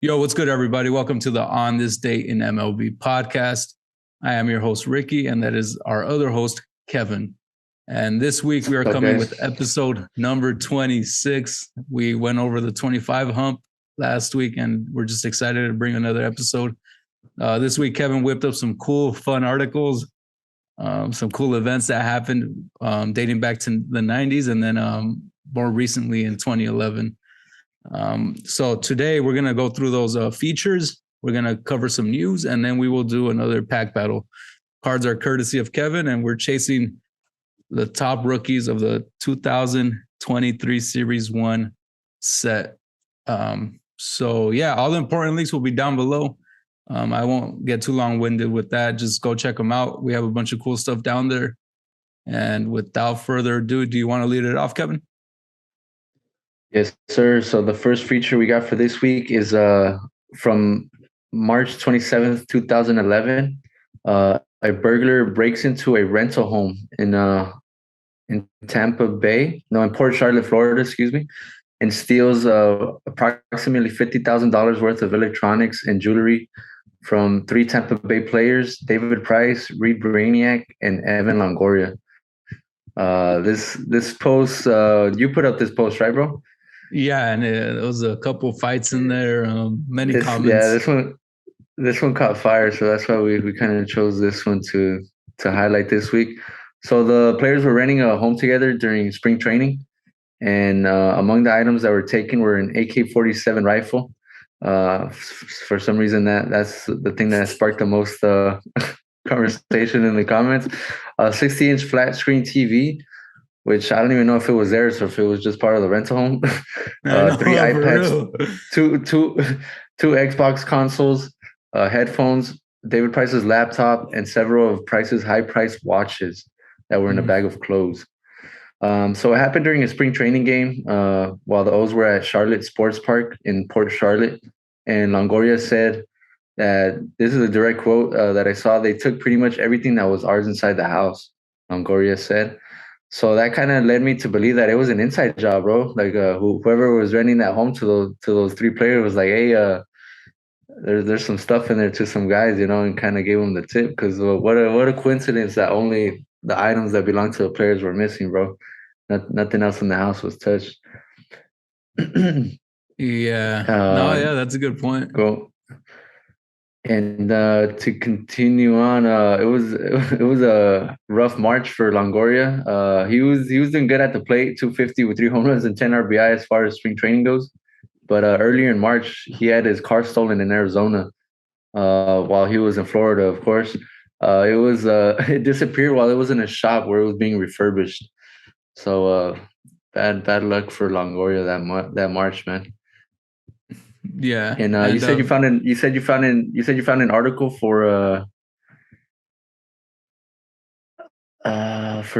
Yo, what's good, everybody? Welcome to the On This Day in MLB podcast. I am your host, Ricky, and that is our other host, Kevin. And this week we are What's up, coming with guys? episode number 26. We went over the 25 hump last week, and we're just excited to bring another episode. This week, Kevin whipped up some cool, fun articles, some cool events that happened dating back to the 90s and then more recently in 2011. So today we're going to go through those features. We're going to cover some news, and then we will do another pack battle. Cards are courtesy of Kevin, and we're chasing the top rookies of the 2023 Series 1 set. So yeah, all the important links will be down below. I won't get too long-winded with that. Just go check them out. We have a bunch of cool stuff down there. And without further ado, do you want to lead it off, Kevin? Yes, sir. So the first feature we got for this week is from March 27th, 2011. A burglar breaks into a rental home in Tampa Bay, no, in Port Charlotte, Florida, excuse me, and steals approximately $50,000 worth of electronics and jewelry from three Tampa Bay players: David Price, Reed Brainiac, and Evan Longoria. This post, you put up this post, right, bro? Yeah, and there was a couple fights in there, many Yeah, comments. this one caught fire, so that's why we kind of chose this one to highlight this week. So the players were renting a home together during spring training, and among the items that were taken were an AK-47 rifle. For some reason, that's the thing that sparked the most conversation in the comments. A 60-inch flat screen TV, which I don't even know if it was theirs or if it was just part of the rental home. I know, Three for iPads, real. two Xbox consoles, headphones, David Price's laptop, and several of Price's high-priced watches that were in a bag of clothes. So it happened during a spring training game while the O's were at Charlotte Sports Park in Port Charlotte. And Longoria said that this is a direct quote that I saw. They took pretty much everything that was ours inside the house, Longoria said. So that kind of led me to believe that it was an inside job, bro. Like whoever was renting that home to those three players was like, hey, there's some stuff in there to some guys, and kind of gave them the tip. Because what a coincidence that only the items that belong to the players were missing, bro. Nothing else in the house was touched. Yeah. No, uh, yeah, that's a good point. go and to continue on, it was a rough March for Longoria. He was doing good at the plate, 250 with 3 home runs and 10 RBI as far as spring training goes. But earlier in March, he had his car stolen in Arizona while he was in Florida, of course. It disappeared while it was in a shop where it was being refurbished. So bad luck for Longoria that March, man. Yeah. And And you said you found an article for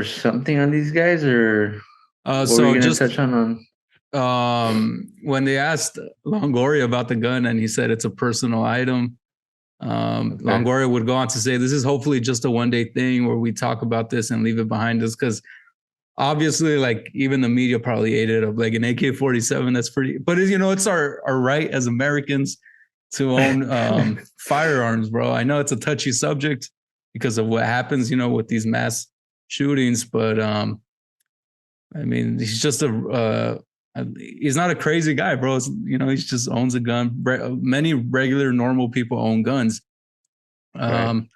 something on these guys, or what were you so gonna just touch on? when they asked Longoria about the gun and he said it's a personal item, Okay. Longoria would go on to say, this is hopefully just a one-day thing where we talk about this and leave it behind us, because obviously, like, even the media probably ate it up. Like an AK-47, that's pretty, but it's our right as Americans to own firearms, bro. I know it's a touchy subject because of what happens, with these mass shootings, but I mean, he's not a crazy guy, bro. He just owns a gun. Many regular, normal people own guns. Right. Um,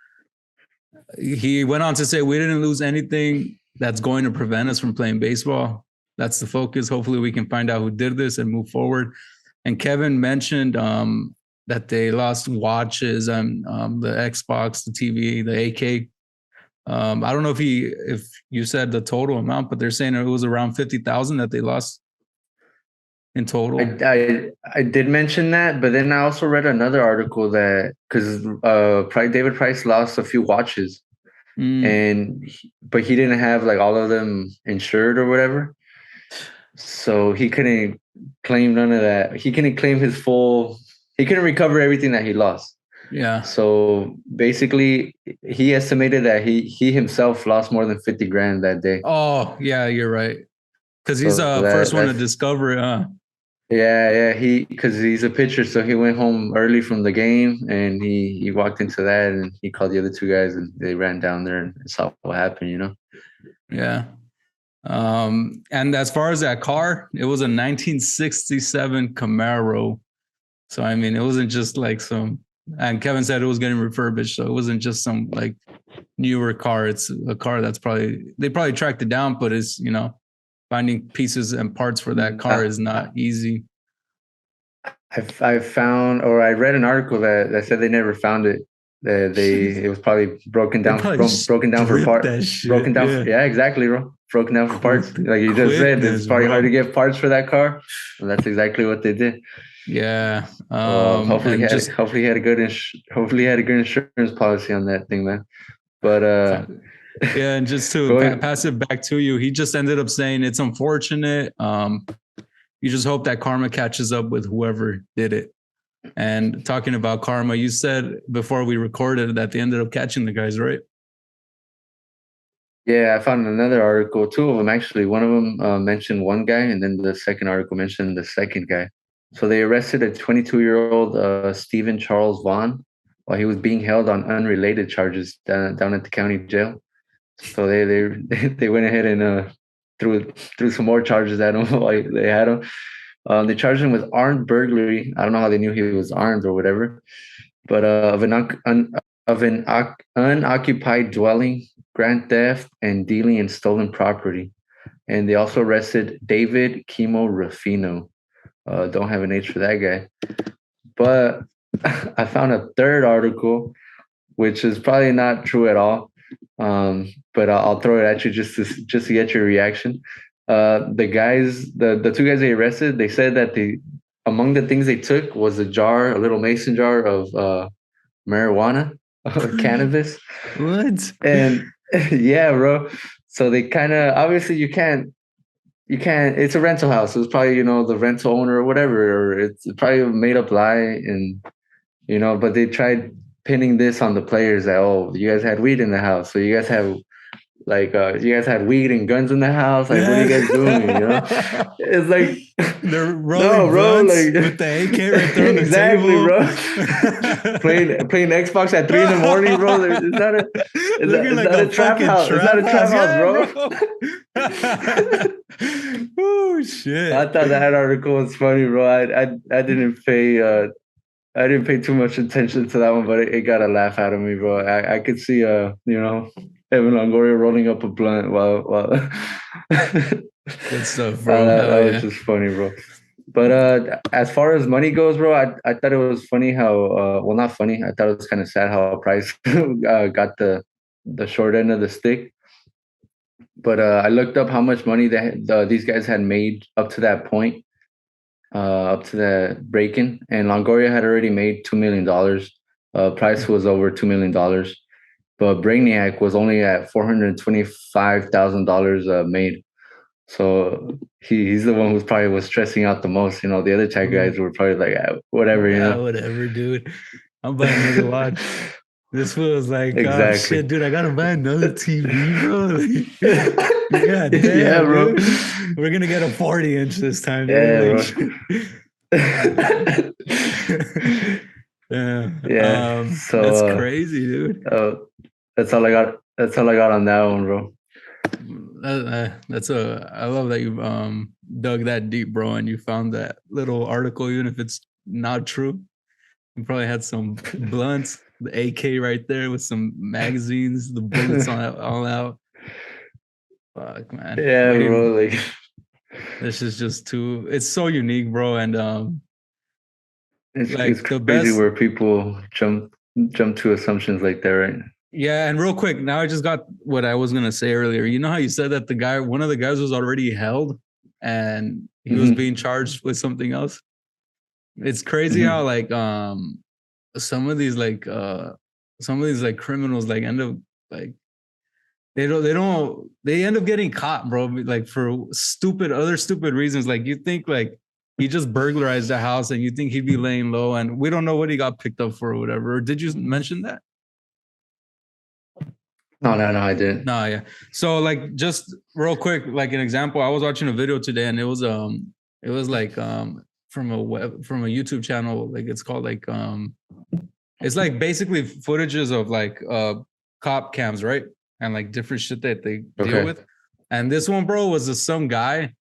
he went on to say, we didn't lose anything that's going to prevent us from playing baseball. That's the focus. Hopefully we can find out who did this and move forward. And Kevin mentioned that they lost watches and the Xbox, the TV, the AK. I don't know if you said the total amount, but they're saying it was around 50,000 that they lost in total. I did mention that, but then I also read another article that because David Price lost a few watches, Mm, but he didn't have like all of them insured or whatever, so he couldn't claim none of that. He couldn't claim his full. He couldn't recover everything that he lost. yeah. So basically, he estimated that he himself lost more than 50 grand that day. Oh, yeah, you're right. Because he's So the that first one to that's discover it, huh? Yeah, because he's a pitcher, so he went home early from the game, and he walked into that, and he called the other two guys, and they ran down there and saw what happened. Yeah. And as far as that car, it was a 1967 Camaro. So I mean, it wasn't just like some. And Kevin said it was getting refurbished, so it wasn't just some like newer car. It's a car that's they probably tracked it down, but it's finding pieces and parts for that car is not easy. I found, or I read an article that said they never found it. It was probably broken down for parts. Broken down yeah, exactly, bro. Broken down for parts. Like you just said, it's probably hard to get parts for that car. And that's exactly what they did. Yeah. Hopefully he had a good insurance policy on that thing, man. But yeah, and just to pass it back to you, he just ended up saying it's unfortunate. You just hope that karma catches up with whoever did it. And talking about karma, you said before we recorded that they ended up catching the guys, right? Yeah, I found another article, two of them actually. One of them mentioned one guy, and then the second article mentioned the second guy. So they arrested a 22-year-old Stephen Charles Vaughn while he was being held on unrelated charges down at the county jail. So they went ahead and threw some more charges at him while they had him. They charged him with armed burglary. I don't know how they knew he was armed or whatever, but of an unoccupied dwelling, grand theft, and dealing in stolen property. And they also arrested David Kimo Rufino. Don't have an H for that guy. But I found a third article, which is probably not true at all. But I'll throw it at you just to get your reaction. The two guys they arrested, they said that among the things they took was a little mason jar of marijuana, cannabis. What? And yeah, bro. So they kind of, obviously you can't. It's a rental house. It was probably the rental owner or whatever, or it's probably a made up lie, and but they tried pinning this on the players that, oh, you guys had weed in the house, so you guys have you guys had weed and guns in the house. Like, what are you guys doing? It's like they're rolling blunts with the AK right there on the table. Bro. playing Xbox at 3 a.m, bro. It's not a trap house. It's not a trap house, bro. Oh shit! I thought that article was funny, bro. I didn't pay too much attention to that one, but it got a laugh out of me, bro. I could see Evan Longoria rolling up a blunt while good stuff, bro. That was just funny, bro. But as far as money goes, bro, I thought it was funny how well, not funny. I thought it was kind of sad how Price got the short end of the stick. But I looked up how much money these guys had made up to that point, up to the break-in, and Longoria had already made $2 million. Price was over $2 million. But Brainiac was only at $425,000 made. So he's the one who probably was stressing out the most. The other tag guys were probably like, whatever, whatever, dude. I'm buying another watch. This was like, exactly. Oh shit, dude, I gotta buy another TV, bro. Yeah, damn, yeah, bro. Dude. We're gonna get a 40-inch this time. Yeah, bro. Yeah. So that's crazy, dude. That's all I got. That's all I got on that one, bro. I love that you dug that deep, bro, and you found that little article, even if it's not true. You probably had some blunts, the AK right there with some magazines, the bullets all out. Fuck, man. Yeah, bro. Like, this is just it's so unique, bro. And it's crazy where people jump to assumptions like that, right? Yeah, and real quick, now I just got what I was gonna say earlier. You know how you said that one of the guys was already held and he was being charged with something else? It's crazy how like some of these criminals like end up like they end up getting caught, bro, like for other stupid reasons. Like you think like he just burglarized the house and you think he'd be laying low, and we don't know what he got picked up for or whatever. Or did you mention that? No, I didn't. No, yeah. So like just real quick, like an example, I was watching a video today and it was like from a YouTube channel. Like it's called like it's like basically footages of like cop cams, right? And like different shit that they deal Okay. with. And this one, bro, was some guy.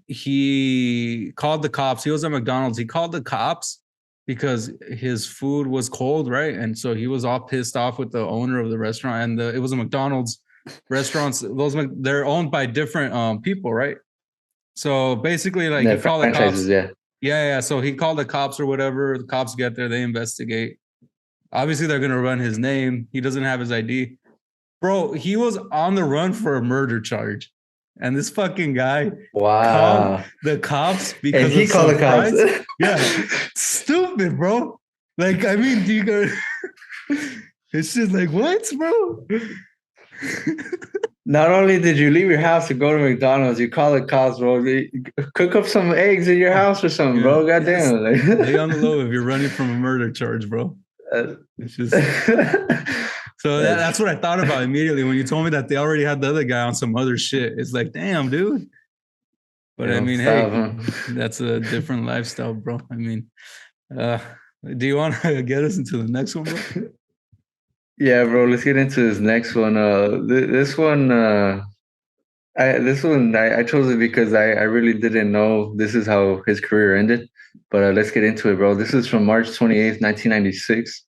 He called the cops. He was at McDonald's. He called the cops because his food was cold, right? And so he was all pissed off with the owner of the restaurant. And it was a McDonald's restaurants. They're owned by different people, right? So basically, like Yeah, he called the cops. franchises, yeah. Yeah. So he called the cops or whatever. The cops get there, they investigate. Obviously, they're gonna run his name. He doesn't have his ID. Bro, he was on the run for a murder charge. And this fucking guy Wow. called the cops because And he of called some the cops. price. Yeah. Stupid, bro. Like, I mean, do you go it's just like, what, bro? Not only did you leave your house to go to McDonald's, you call the cops, bro. Cook up some eggs in your house or something, bro. Goddamn. Yes. Lay on the low if you're running from a murder charge, bro. It's just so that's what I thought about immediately when you told me that they already had the other guy on some other shit. It's like, damn, dude. But I mean, hey, that's a different lifestyle, bro. I mean, do you want to get us into the next one, bro? Yeah, bro. Let's get into this next one. This one, I chose it because I really didn't know this is how his career ended. But let's get into it, bro. This is from March 28th, 1996.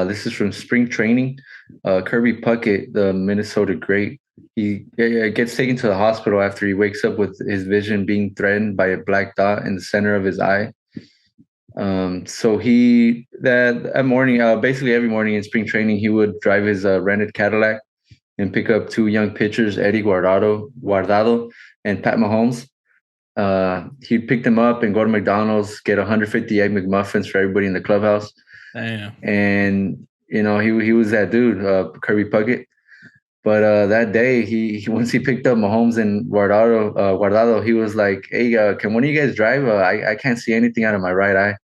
This is from spring training. Kirby Puckett, the Minnesota great, he gets taken to the hospital after he wakes up with his vision being threatened by a black dot in the center of his eye. So that morning, basically every morning in spring training, he would drive his rented Cadillac and pick up two young pitchers, Eddie Guardado and Pat Mahomes. He'd pick them up and go to McDonald's, get 150 egg McMuffins for everybody in the clubhouse. Damn. And he was that dude, Kirby Puckett. But that day, he once he picked up Mahomes and Guardado, he was like, "Hey, can one of you guys drive? I can't see anything out of my right eye."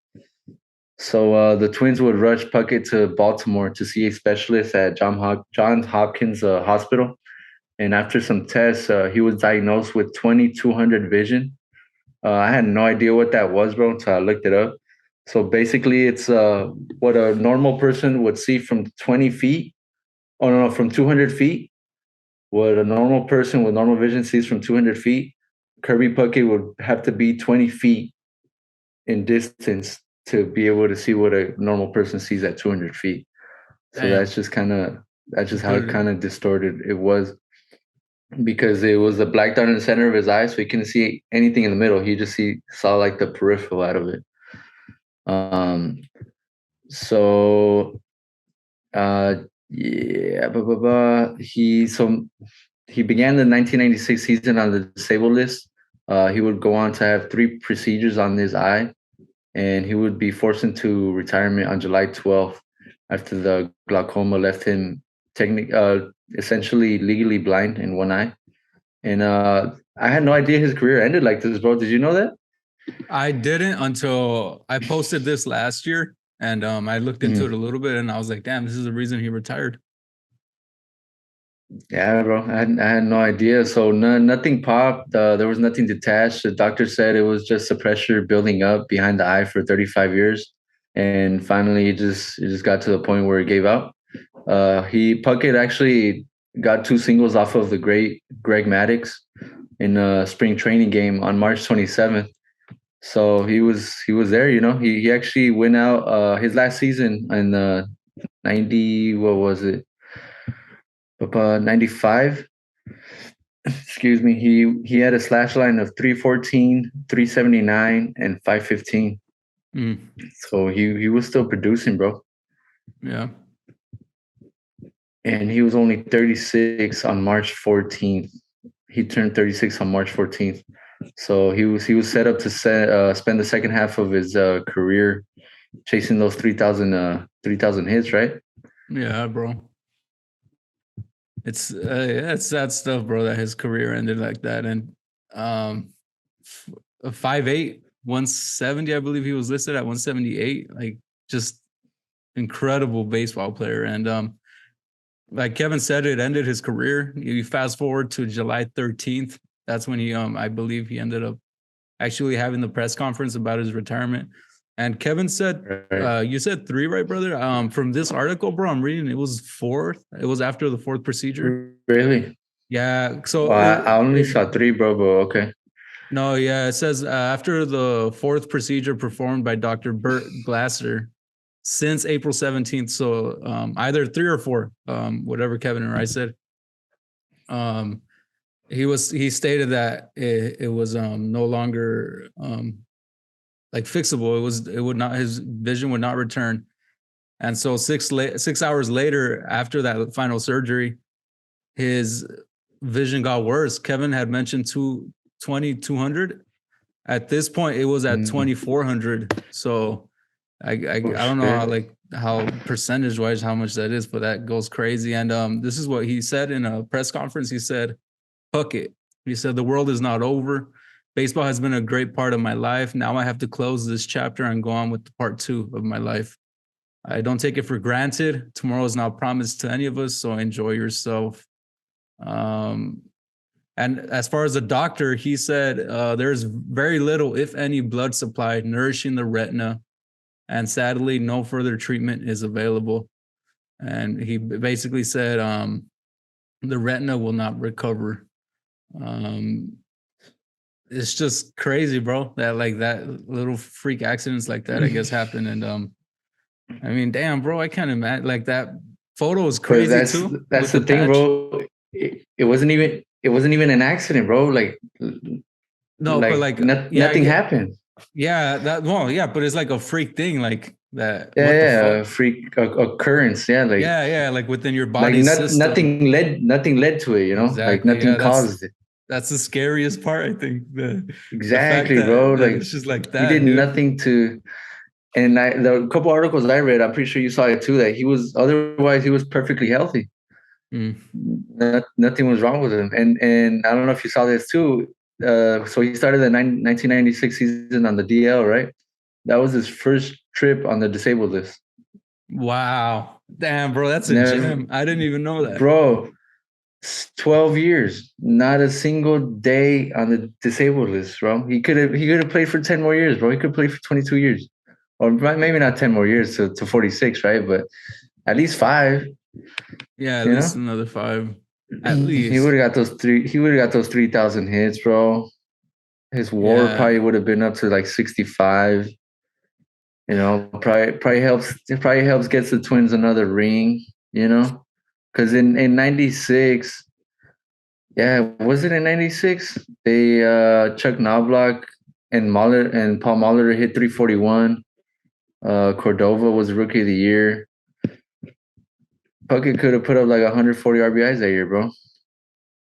So the Twins would rush Puckett to Baltimore to see a specialist at Johns Hopkins Hospital. And after some tests, he was diagnosed with 2200 vision. I had no idea what that was, bro, until I looked it up. So basically, it's what a normal person would see from 20 feet. Oh, no, from 200 feet. What a normal person with normal vision sees from 200 feet, Kirby Puckett would have to be 20 feet in distance to be able to see what a normal person sees at 200 feet. So Damn. that's just how it kind of distorted it was, because it was a black dot in the center of his eye, so he couldn't see anything in the middle. He just saw like the peripheral out of it. He began the 1996 season on the disabled list. He would go on to have 3 procedures on his eye, and he would be forced into retirement on July 12th after the glaucoma left him essentially legally blind in one eye. And I had no idea his career ended like this, bro. Did you know that? I didn't until I posted this last year, and I looked into it a little bit, and I was like, damn, this is the reason he retired. Yeah, bro. I had no idea. So nothing popped. There was nothing detached. The doctor said it was just the pressure building up behind the eye for 35 years. And finally, it just got to the point where he gave out. Puckett actually got 2 singles off of the great Greg Maddux in a spring training game on March 27th. So he was there, He actually went out his last season in 90, what was it? 95. Excuse me. He had a slash line of 314, 379, and 515. So he was still producing, bro. Yeah. And he was only 36 on March 14th. He turned 36 on March 14th. So he was set up to spend the second half of his career chasing those 3,000 hits, right? Yeah, bro. It's sad stuff, bro, that his career ended like that. And 5'8", 170, I believe he was listed at 178. Like, just incredible baseball player. And like Kevin said, it ended his career. You fast forward to July 13th. That's when he I believe he ended up actually having the press conference about his retirement. And Kevin said, Right. you said 3, right, brother? From this article, bro, I'm reading it was 4th. It was after the 4th procedure. Really? Yeah. So Well, I only saw 3, bro. But okay. no, yeah, it says after the 4th procedure performed by Dr. Bert Glasser since April 17th. So either 3 or 4, whatever Kevin and I said. He stated that it was no longer like fixable. It would not, his vision would not return. And so 6 hours later, after that final surgery, his vision got worse. Kevin had mentioned 2,200. At this point, it was at 2,400. So I don't know how percentage wise how much that is, but that goes crazy. And this is what he said in a press conference. He said, "Fuck it." He said, "The world is not over. Baseball has been a great part of my life. Now I have to close this chapter and go on with the part 2 of my life. I don't take it for granted. Tomorrow is not promised to any of us, so enjoy yourself." And as far as the doctor, he said there's very little, if any, blood supply nourishing the retina, and sadly, no further treatment is available. And he basically said the retina will not recover. It's just crazy, bro. That little freak accidents like that, I guess, happen. And I mean, damn, bro, I can't imagine. Like that photo is crazy too. That's the thing, bro. It wasn't even an accident, bro. No, but like nothing happened. Yeah, but it's like a freak thing, like that. Yeah, freak occurrence. Yeah, like within your body system. Nothing led to it. You know, exactly. like nothing caused it. That's the scariest part, I think. Exactly, bro. Like it's just like that. He did nothing to. And the couple articles I read, I'm pretty sure you saw it too. That he was perfectly healthy. Nothing was wrong with him. And I don't know if you saw this too. So he started the 1996 season on the DL, right? That was his first trip on the disabled list. Wow. Damn, bro, that's a gem. I didn't even know that. Bro, 12 years, not a single day on the disabled list, bro. He could have played for 10 more years, bro. He could play for 22 years. Or maybe not 10 more years to 46, right? But at least 5. Yeah, at least another 5. At least he would have got those 3. He would have got those 3,000 hits, bro. His WAR probably would have been up to like 65. You know, probably helps. It probably helps gets the Twins another ring. You know, because in '96, yeah, was it in '96? They Chuck Knobloch and Paul Molitor hit 341. Cordova was Rookie of the Year. Puckett could have put up like 140 RBIs that year, bro.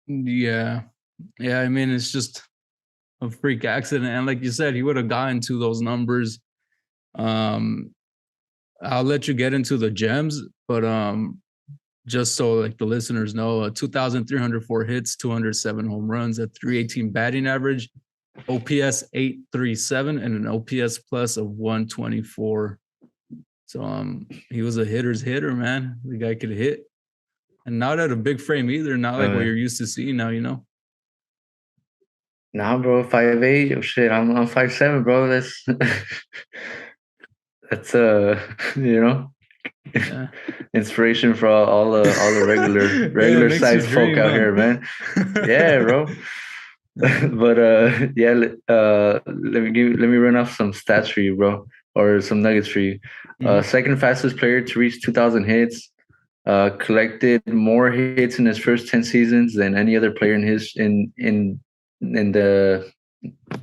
Yeah. I mean, it's just a freak accident, and like you said, he would have gotten to those numbers. I'll let you get into the gems, but just so like the listeners know, 2,304 hits, 207 home runs, a 318 batting average, OPS 837, and an OPS plus of 124. So he was a hitter's hitter, man. The guy could hit, and not at a big frame either. Not like what you're used to seeing now, you know. Nah, bro, 5'8". Oh shit, I'm 5'7", bro. That's you know, inspiration for all the regular size folk out here, man. Yeah, bro. But let me run off some stats for you, bro, or some nuggets for you. Second fastest player to reach 2,000 hits. Collected more hits in his first 10 seasons than any other player in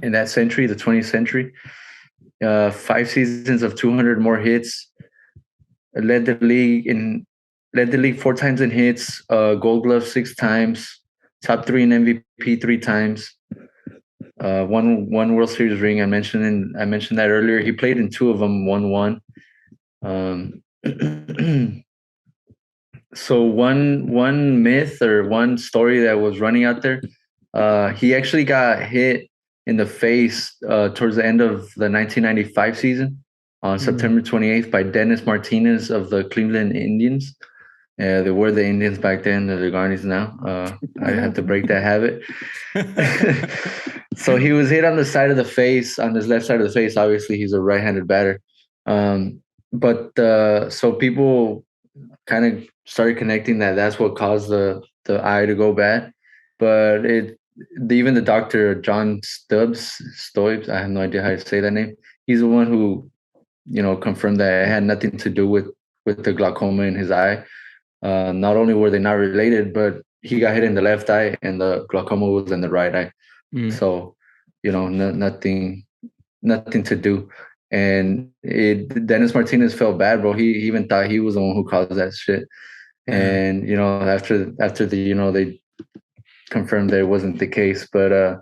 that century, the 20th century. 5 seasons of 200 more hits. Led the league 4 times in hits. Gold Glove 6 times. Top 3 in MVP 3 times. One World Series ring. I mentioned that earlier. He played in 2 of them. Won 1. So one myth or one story that was running out there. He actually got hit in the face towards the end of the 1995 season on September 28th by Dennis Martinez of the Cleveland Indians. Yeah, they were the Indians back then. They're the Garnies now. I had to break that habit. So he was hit on the side of the face, on his left side of the face. Obviously, he's a right-handed batter. But so people kind of started connecting that that's what caused the eye to go bad. But even the doctor John Stoibs, I have no idea how to say that name. He's the one who confirmed that it had nothing to do with the glaucoma in his eye. Not only were they not related, but he got hit in the left eye and the glaucoma was in the right eye. So, nothing to do. And Dennis Martinez felt bad, bro. He even thought he was the one who caused that shit. And after they confirmed that it wasn't the case. But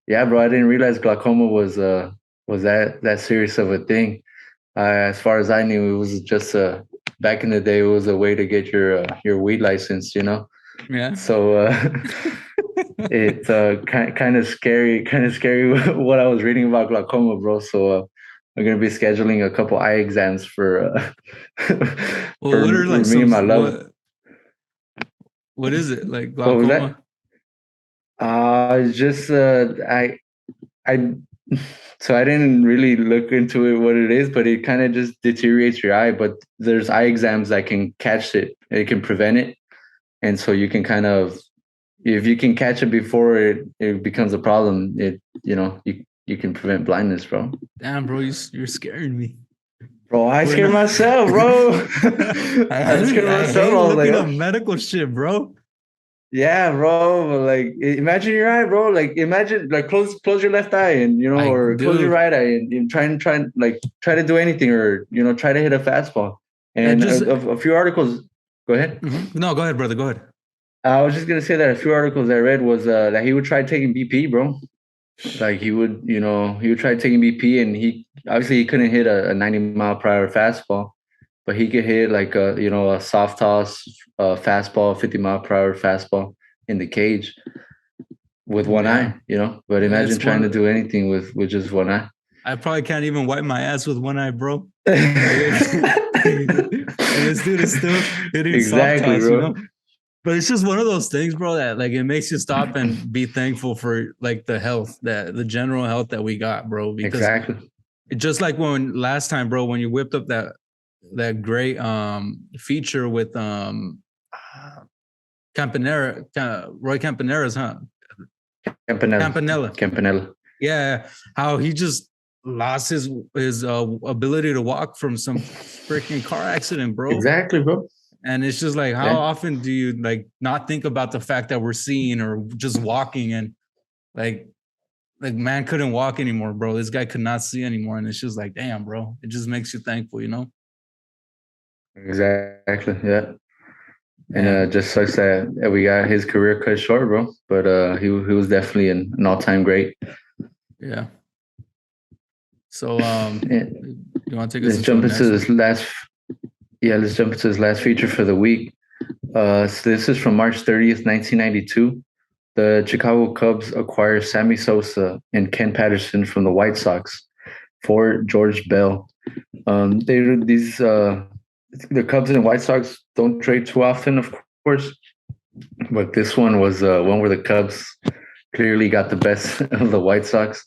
yeah, bro, I didn't realize glaucoma was that serious of a thing. As far as I knew, it was just back in the day, it was a way to get your weed license, Yeah. So it's kind of scary what I was reading about glaucoma, bro. So I'm gonna be scheduling a couple eye exams for what are like me and my love. What is it like glaucoma? What was that? It's just I so I didn't really look into it what it is, but it kind of just deteriorates your eye. But there's eye exams that can catch it. It can prevent it. And so you can kind of, if you can catch it before it becomes a problem, you can prevent blindness, bro. Damn, bro, you're scaring me. Bro, I scared myself, bro. I scared myself. I looking up medical shit, bro. Yeah, bro. But like, imagine your eye, bro. Like, imagine, like, close your left eye, and or close your right eye, and try to do anything, or try to hit a fastball. And a few articles. Go ahead. Mm-hmm. No, go ahead, brother. Go ahead. I was just gonna say that a few articles I read was that he would try taking BP, bro. Like he would try taking BP, and he couldn't hit a 90-mile-per-hour fastball. But he could hit like a soft toss fastball, 50-mile-per-hour fastball in the cage with one eye, But imagine trying to do anything with just one eye. I probably can't even wipe my ass with one eye, bro. And this dude is still hitting soft toss, bro. But it's just one of those things, bro, that like it makes you stop and be thankful for like the health, the general health that we got, bro. Because just like when last time, bro, when you whipped up that great feature with Campanella, Roy Campanera's, huh? Campanella. Yeah, how he just lost his ability to walk from some freaking car accident, bro. Exactly, bro. And it's just like, how often do you like not think about the fact that we're seeing or just walking and like man couldn't walk anymore, bro. This guy could not see anymore. And it's just like, damn, bro. It just makes you thankful, Exactly. Yeah. And just sucks that we got his career cut short, bro. But he was definitely an all-time great. Yeah. So you want to take us? Let's jump into this last. Yeah, let's jump into this last feature for the week. So this is from March 30th, 1992. The Chicago Cubs acquire Sammy Sosa and Ken Patterson from the White Sox for George Bell. The Cubs and White Sox don't trade too often, of course, but this one was one where the Cubs clearly got the best of the White Sox.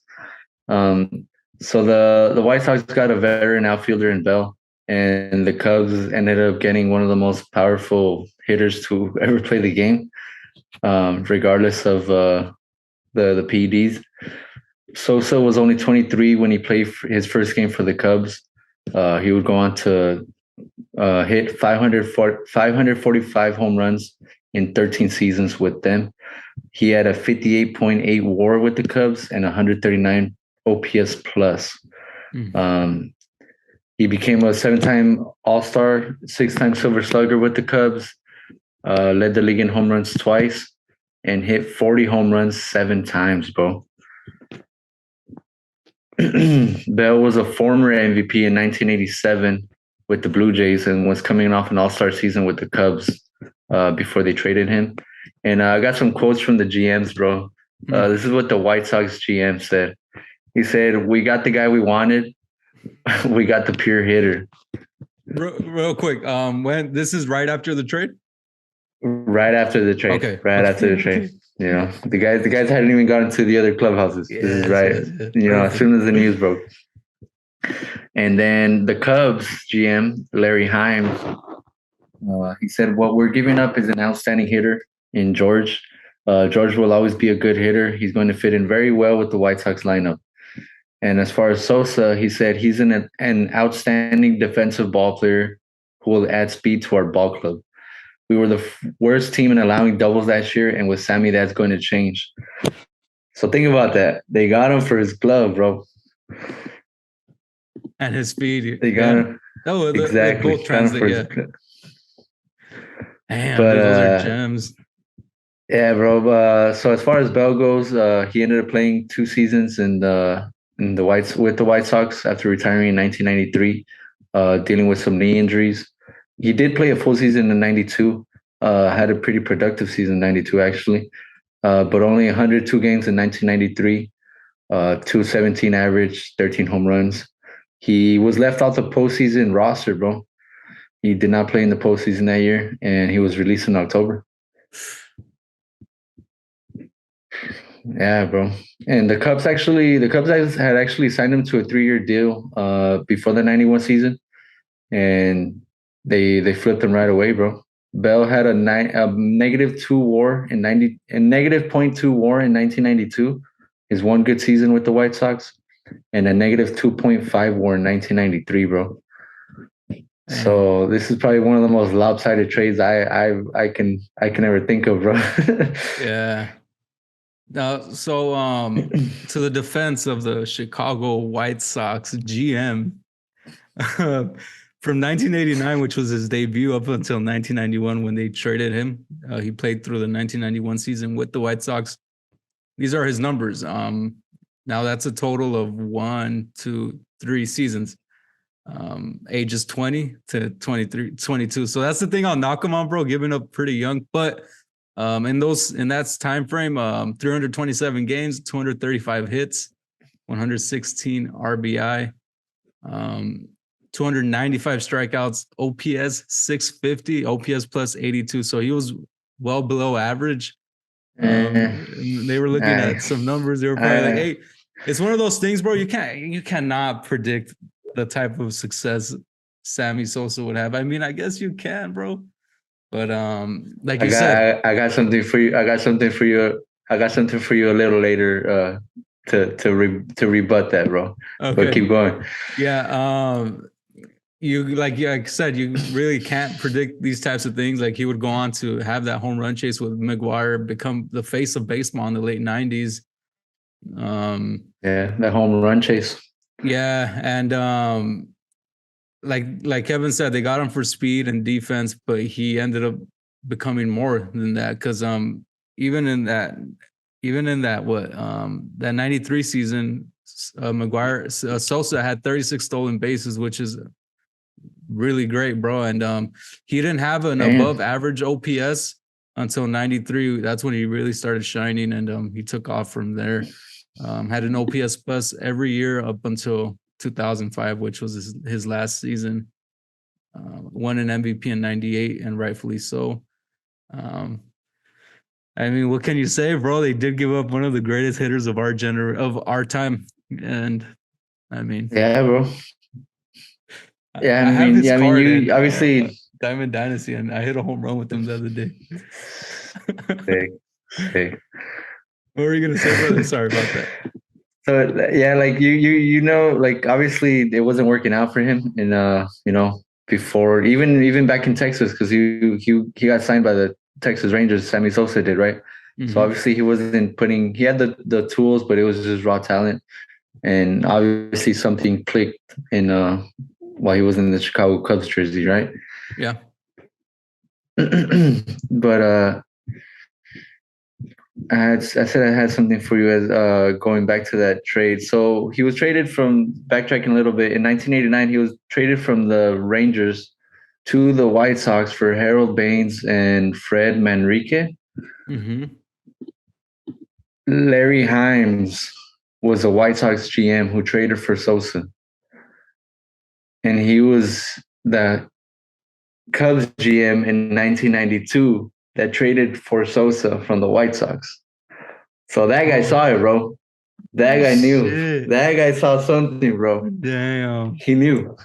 So the White Sox got a veteran outfielder in Bell, and the Cubs ended up getting one of the most powerful hitters to ever play the game, regardless of the PEDs. Sosa was only 23 when he played his first game for the Cubs. He would go on to hit 545 home runs in 13 seasons with them. He had a 58.8 WAR with the Cubs and 139 OPS plus. He became a 7-time All-Star, 6-time Silver Slugger with the Cubs, led the league in home runs twice, and hit 40 home runs 7 times, bro. Bell was a former MVP in 1987 with the Blue Jays and was coming off an All-Star season with the Cubs before they traded him. And I got some quotes from the GMs, bro. This is what the White Sox GM said. He said, "We got the guy we wanted. We got the pure hitter." Real quick, when this is right after the trade? Right after the trade. Okay. Right Okay. after the trade. Okay. You know, the guys hadn't even gotten to the other clubhouses. This is Yes, right. yes, yes. You know, as Perfect. soon as the news broke. And then the Cubs GM, Larry Himes, he said, "What we're giving up is an outstanding hitter in George. George will always be a good hitter. He's going to fit in very well with the White Sox lineup. And as far as Sosa, he said he's an outstanding defensive ball player who will add speed to our ball club. We were the worst team in allowing doubles last year, and with Sammy, that's going to change." So think about that. They got him for his glove, bro. And his speed. They got Yeah. him Oh, they exactly. both Got him translate. for his Yeah. glove. Damn, But dude, those are gems. yeah, bro. So as far as Bell goes, he ended up playing 2 seasons in the White Sox after retiring in 1993, dealing with some knee injuries. He did play a full season in '92. Had a pretty productive season in '92 actually, but only 102 games in 1993. 217 average, 13 home runs. He was left off the postseason roster, bro. He did not play in the postseason that year, and he was released in October. Yeah, bro. And the Cubs had actually signed him to a 3-year deal before the '91 season, and they flipped him right away, bro. Bell had a -2 WAR in 90 and -0.2 WAR in 1992, his one good season with the White Sox, and a -2.5 WAR in 1993, bro. Damn. So this is probably one of the most lopsided trades I can ever think of, bro. Yeah. To the defense of the Chicago White Sox GM, from 1989, which was his debut, up until 1991 when they traded him, he played through the 1991 season with the White Sox. These are his numbers. Now that's a total of 1, 2, 3 seasons. Ages 20 to 23, 22. So that's the thing I'll knock him on, bro, giving up pretty young. But in that time frame, 327 games, 235 hits, 116 RBI, 295 strikeouts, OPS 650, OPS plus 82. So he was well below average. They were looking at some numbers. They were probably like, "Hey, it's one of those things, bro. You cannot predict the type of success Sammy Sosa would have. I mean, I guess you can, bro. But like you said, I got something for you. I got something for you. I got something for you a little later to rebut that, bro. okay, But keep going. Yeah. You like I said, you really can't predict these types of things. Like he would go on to have that home run chase with McGwire, become the face of baseball in the late '90s. Yeah, that home run chase. Yeah, and like Kevin said, they got him for speed and defense, but he ended up becoming more than that because even in that that '93 season, Sosa had 36 stolen bases, which is really great, bro. And he didn't have an above average OPS until '93. That's when he really started shining, and he took off from there. Had an OPS plus every year up until 2005, which was his last season. Won an MVP in '98, and rightfully so. I mean, what can you say, bro? They did give up one of the greatest hitters of our time, and I mean, yeah, bro. Yeah, I have his I mean, card you and obviously Diamond Dynasty, and I hit a home run with him the other day. sick. What were you gonna say, brother? Sorry about that. So yeah, like like obviously it wasn't working out for him, and before even back in Texas because he got signed by the Texas Rangers. Sammy Sosa did, right? Mm-hmm. So obviously he had the tools, but it was just raw talent, and obviously something clicked in while he was in the Chicago Cubs jersey, right? Yeah. But I said I had something for you as going back to that trade. So he was traded backtracking a little bit. In 1989, he was traded from the Rangers to the White Sox for Harold Baines and Fred Manrique. Mm-hmm. Larry Himes was a White Sox GM who traded for Sosa. And he was the Cubs GM in 1992 that traded for Sosa from the White Sox. So that guy saw it, bro. That guy knew. Shit. That guy saw something, bro. Damn. He knew.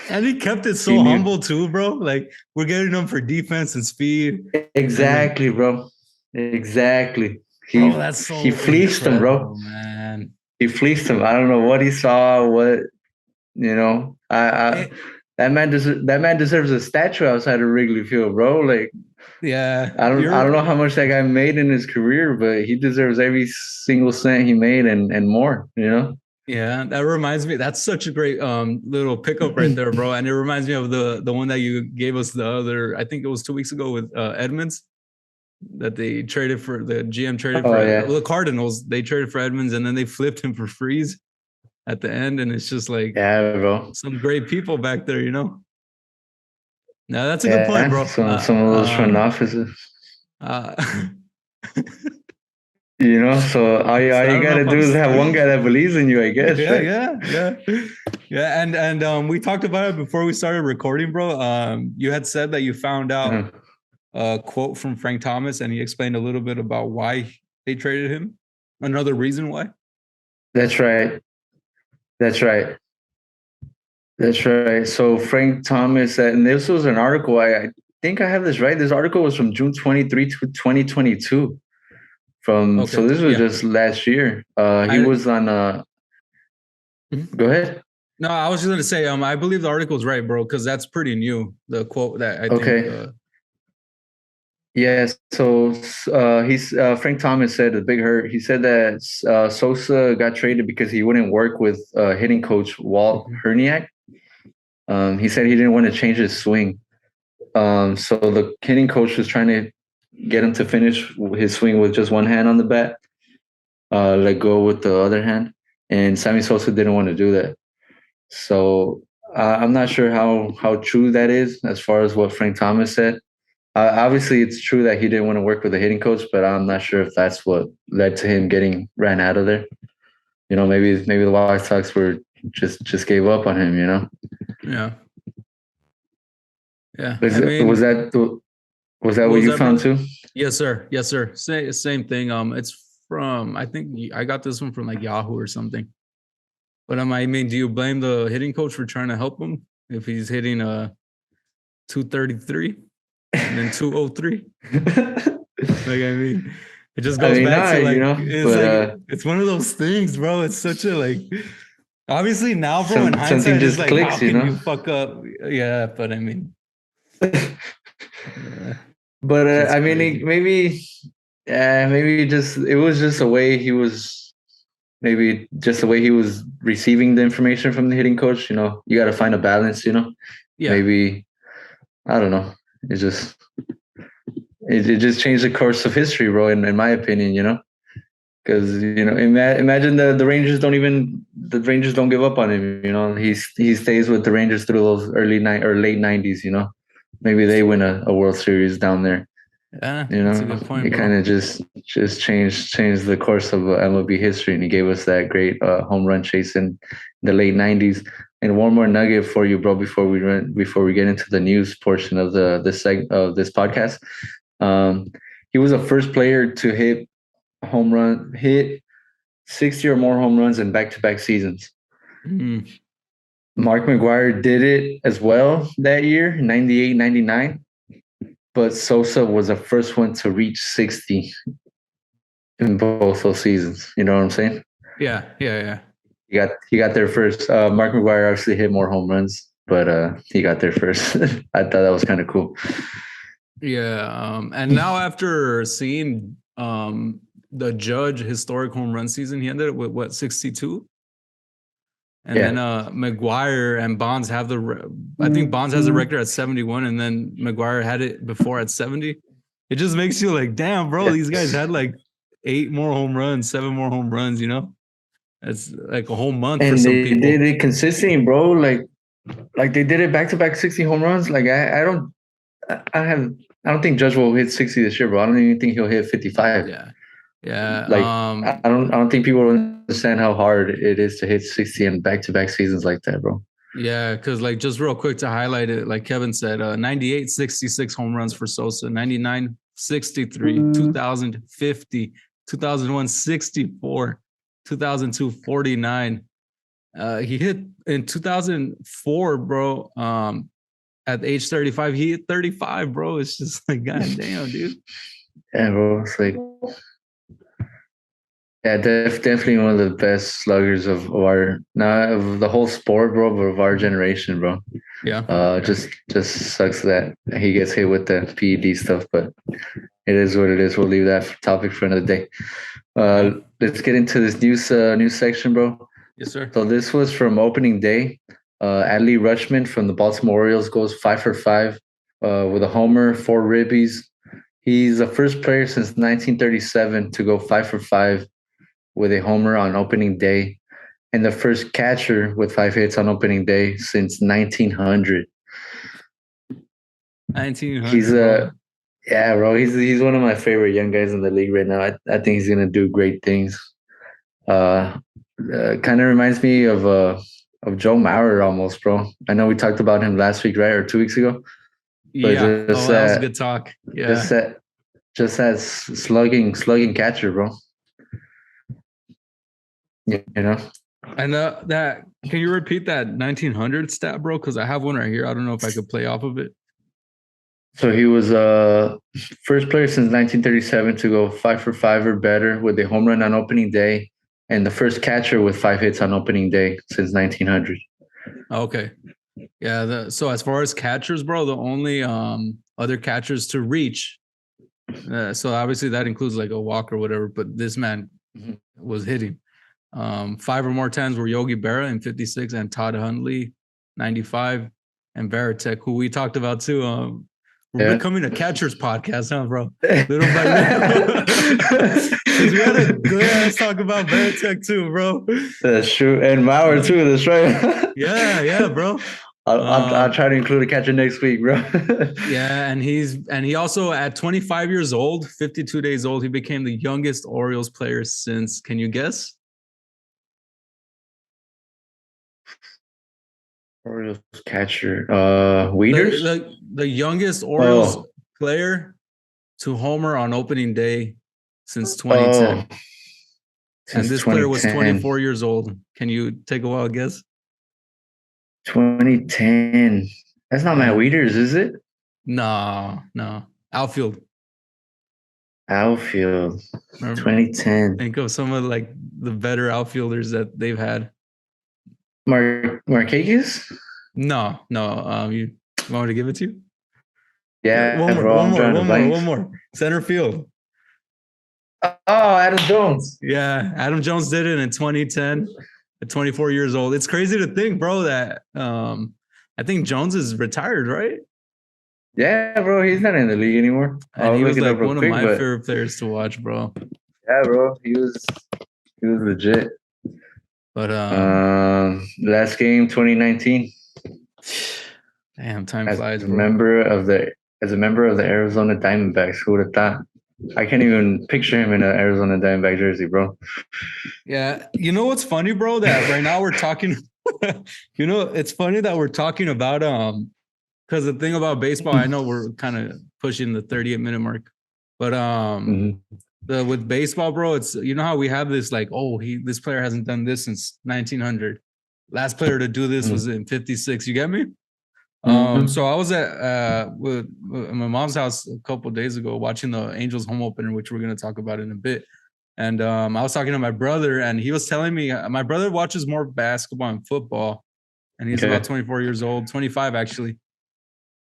And he kept it so humble too, bro. Like, we're getting him for defense and speed. Exactly, bro. Exactly. That's so he fleeced him, bro. Man. He fleeced him. I don't know what he saw. What that man deserves a statue outside of Wrigley Field, bro. Like, yeah, I don't know how much that guy made in his career, but he deserves every single cent he made and more. Yeah, that reminds me. That's such a great little pickup right there, bro. And it reminds me of the one that you gave us the other. I think it was 2 weeks ago with Edmonds, that they traded for the GM traded for the Cardinals. They traded for Edmonds and then they flipped him for Freeze at the end, and it's just like, yeah, bro, some great people back there, Now that's a good point, bro. Some of those front offices. So all you gotta do is have one guy that believes in you, I guess. Yeah. And we talked about it before we started recording, bro. You had said that you found out a quote from Frank Thomas, and he explained a little bit about why they traded him. Another reason why. That's right. So Frank Thomas, and this was an article. I think I have this right. This article was from June 23 to 2022. So this was just last year. He was on. Go ahead. No, I was just gonna say. I believe the article is right, bro, because that's pretty new. The quote that I think. Yes. So Frank Thomas said, the Big Hurt. He said that Sosa got traded because he wouldn't work with hitting coach Walt Herniak. He said he didn't want to change his swing. So the hitting coach was trying to get him to finish his swing with just one hand on the bat, let go with the other hand. And Sammy Sosa didn't want to do that. So I'm not sure how true that is as far as what Frank Thomas said. Obviously, it's true that he didn't want to work with a hitting coach, but I'm not sure if that's what led to him getting ran out of there. Maybe the White Sox were just gave up on him. Yeah. Was that what you found too? Yes, sir. Same thing. It's from, I think I got this one from like Yahoo or something. But do you blame the hitting coach for trying to help him if he's hitting 233 and then 203? It just goes back to it's one of those things, bro. It's such a obviously now, bro, in hindsight, just it's clicks, how can you fuck up? Yeah, but But maybe it was just a way he was, maybe just the way he was receiving the information from the hitting coach. You got to find a balance. Yeah. Maybe, I don't know. It just changed the course of history, bro. In my opinion, because imagine the Rangers don't give up on him. He stays with the Rangers through those late '90s. Maybe they win a World Series down there. Yeah, that's a good point. It kind of just changed the course of MLB history, and he gave us that great home run chase in the late '90s. And one more nugget for you, bro, before we get into the news portion of this podcast. He was the first player to hit 60 or more home runs in back-to-back seasons. Mm. Mark McGwire did it as well that year, 98, 99. But Sosa was the first one to reach 60 in both those seasons. You know what I'm saying? Yeah. He got there first. Mark McGwire obviously hit more home runs, but he got there first. I thought that was kind of cool. Yeah. And now after seeing the Judge historic home run season, he ended up with 62? And then McGwire and Bonds have I think Bonds has a record at 71, and then McGwire had it before at 70. It just makes you like, damn, bro, these guys had 8 more home runs, 7 more home runs, It's like a whole month and for some people. They did it consistently, bro. Like they did it back-to-back 60 home runs. Like I don't think Judge will hit 60 this year, bro. I don't even think he'll hit 55. Yeah. I don't think people understand how hard it is to hit 60 in back-to-back seasons like that, bro. Yeah, because just real quick to highlight it, like Kevin said, 98, 66 home runs for Sosa, 99, 63, 2050, 2001, 64, 2002, 49. He hit in 2004, bro. At age 35, he hit 35, bro. It's just like, god damn, dude. Yeah, bro. It's like, yeah, definitely one of the best sluggers of our, not of the whole sport, bro, but of our generation, bro. Yeah. Just sucks that he gets hit with the PED stuff, but it is what it is. We'll leave that topic for another day. Let's get into this news section, bro. Yes, sir. So this was from opening day. Adley Rutschman from the Baltimore Orioles goes 5 for 5 with a homer, 4 ribbies. He's the first player since 1937 to go 5 for 5 with a homer on opening day, and the first catcher with 5 hits on opening day since 1900. 1900. He's yeah, bro. He's one of my favorite young guys in the league right now. I think he's gonna do great things. Kind of reminds me of Joe Mauer almost, bro. I know we talked about him last week, right, or 2 weeks ago. But yeah. That was a good talk. Yeah. Just that slugging catcher, bro. You know. And that, can you repeat that 1900 stat, bro? Because I have one right here. I don't know if I could play off of it. So he was first player since 1937 to go 5 for 5 or better with a home run on opening day, and the first catcher with 5 hits on opening day since 1900. Okay. Yeah. So as far as catchers, bro, the only other catchers to reach. So obviously that includes like a walk or whatever, but this man was hitting. 5 or more times were Yogi Berra in 56 and Todd Hundley 95 and Veritek, who we talked about too. We're becoming a catchers podcast, huh, bro? Little by little. Because we had a good ass talk about Veritek too, bro. That's true. And Mauer too, that's right. Yeah, bro. I'll try to include a catcher next week, bro. Yeah, and he also at 25 years old, 52 days old, he became the youngest Orioles player since, can you guess? Orioles catcher, Weeders? The youngest Orioles player to homer on opening day since 2010. And this player was 24 years old. Can you take a wild guess? 2010. That's not Matt Weeders, is it? No. Outfield. 2010. Think of some of like the better outfielders that they've had. Marquez? No. You want me to give it to you? Yeah. One more. Center field. Oh, Adam Jones. Yeah, Adam Jones did it in 2010 at 24 years old. It's crazy to think, bro, that I think Jones is retired, right? Yeah, bro, he's not in the league anymore. And he was like one of my favorite players to watch, bro. Yeah, bro, he was legit. But last game 2019. Damn, time flies, bro. As a member of the Arizona Diamondbacks, who would have thought? I can't even picture him in an Arizona Diamondback jersey, bro. Yeah, you know what's funny, bro? That right now we're talking. It's funny that we're talking about because the thing about baseball, I know we're kind of pushing the 38-minute mark, but with baseball, bro, it's how we have this like, this player hasn't done this since 1900. Last player to do this was in 56. You get me? So I was at with my mom's house a couple of days ago watching the Angels home opener, which we're gonna talk about in a bit. And I was talking to my brother, and he was telling me my brother watches more basketball and football, and he's about 24 years old, 25 actually.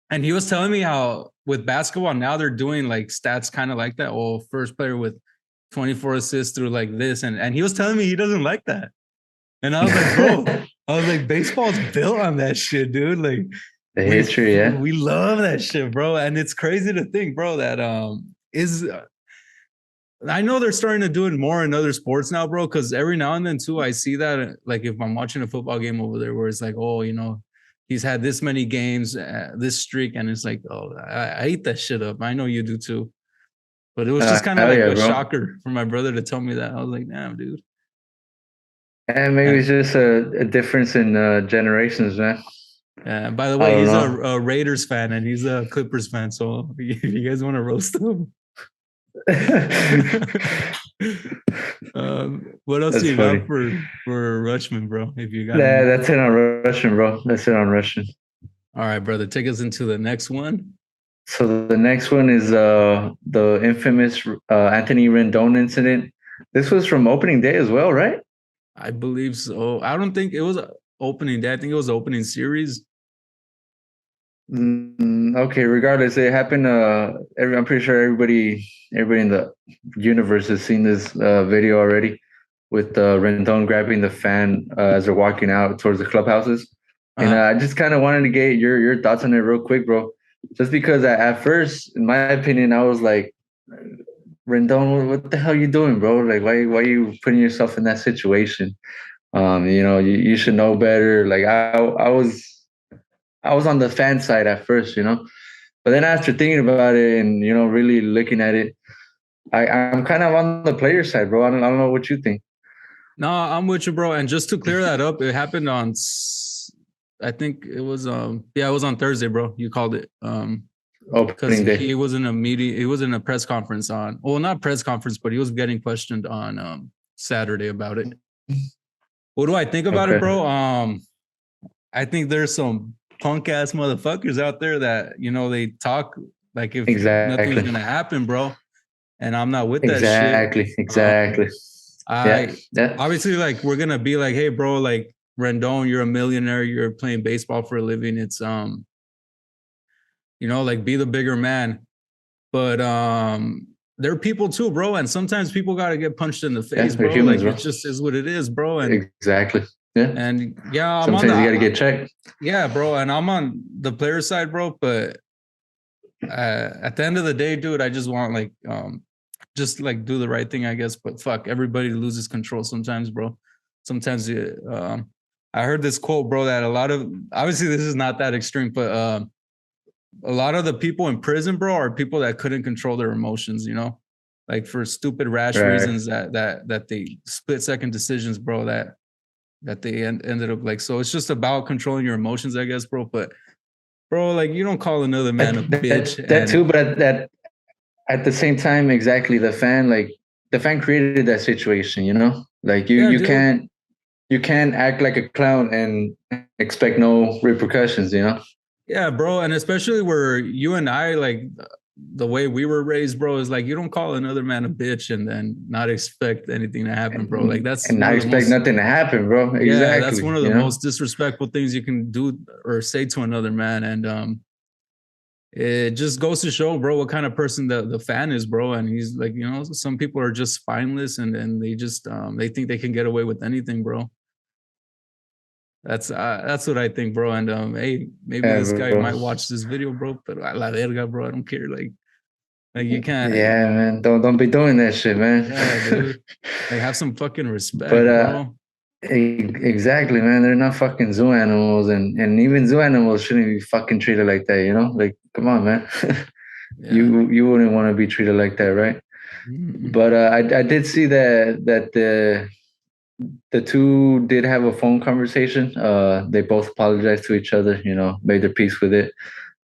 And he was telling me how with basketball now they're doing like stats kind of like that. Oh, first player with 24 assists through like this, and he was telling me he doesn't like that. And I was like, bro, baseball's built on that shit, dude. Like. The history, yeah. We love that shit, bro. And it's crazy to think, bro, that I know they're starting to do it more in other sports now, bro, because every now and then too, I see that like if I'm watching a football game over there where it's like, he's had this many games, this streak, and it's like, I eat that shit up. I know you do too. But it was just kind of like a shocker for my brother to tell me that. I was like, damn, dude. And maybe it's just a difference in generations, man. By the I way, don't he's know. a Raiders fan and he's a Clippers fan. So if you guys want to roast him, what else do That's you funny. got for Rushman, bro? If you got Yeah, any. that's it on Russian, bro. That's it on Russian. All right, brother. Take us into the next one. So the next one is the infamous Anthony Rendon incident. This was from opening day as well, right? I believe so. I don't think it was opening day. I think it was opening series. Okay, regardless, it happened. I'm pretty sure everybody in the universe has seen this video already, with Rendon grabbing the fan as they're walking out towards the clubhouses. And Uh-huh. I just kind of wanted to get your thoughts on it real quick, bro. Just because at first, in my opinion, I was like, Rendon, what the hell are you doing, bro? Like, why are you putting yourself in that situation? You should know better. Like, I was on the fan side at first, but then after thinking about it and really looking at it, I'm kind of on the player side, bro. I don't know what you think. No, I'm with you, bro. And just to clear that up, it happened on I think it was it was on Thursday, bro. You called it. Because Opening he day. was in a meeting, he was in a press conference not press conference, but he was getting questioned on Saturday about it. What do I think about it, Okay. bro? I think there's some punk ass motherfuckers out there that they talk like if nothing's Exactly. gonna happen, bro. And I'm not with that shit. Exactly. Exactly. Yeah. I Yeah. obviously like we're gonna be like, hey, bro, like Rendon, you're a millionaire, you're playing baseball for a living. It's like be the bigger man. But they're people too, bro. And sometimes people gotta get punched in the Yeah. face, They're bro. humans, Like bro. it just is what it is, bro. Exactly. Yeah. And yeah, I'm on Sometimes you got to the get checked. yeah, bro. And I'm on the player side, bro. But at the end of the day, dude, I just want like just like do the right thing, I guess. But fuck, everybody loses control sometimes, bro. Sometimes I heard this quote, bro, that a lot of obviously this is not that extreme, but a lot of the people in prison, bro, are people that couldn't control their emotions, like for stupid rash Right. reasons that they split second decisions, bro, that they ended up like. So it's just about controlling your emotions, I guess, bro. But bro, like you don't call another man a bitch. That too, but at the same time, exactly, the fan created that situation, like you Yeah, you dude. can't you can't act like a clown and expect no repercussions. Yeah, bro. And especially where you and I, like the way we were raised, bro, is like you don't call another man a bitch and then not expect anything to happen, bro. Like that's And one not of the expect most, nothing to happen, bro. yeah, that's Exactly. one of the most disrespectful things you can do or say to another man. And it just goes to show, bro, what kind of person the fan is, bro. And he's like, some people are just spineless and they just they think they can get away with anything, bro. That's what I think, bro. And hey, maybe Yeah, this guy bro. might watch this video, bro. But la verga, bro. I don't care. Like you can't. Yeah, man. Don't be doing that shit, man. Yeah, dude. Like have some fucking respect, But bro. exactly, man. They're not fucking zoo animals, and even zoo animals shouldn't be fucking treated like that. Like, come on, man. Yeah. You wouldn't want to be treated like that, right? Mm-mm. But I did see that the two did have a phone conversation. They both apologized to each other. Made their peace with it.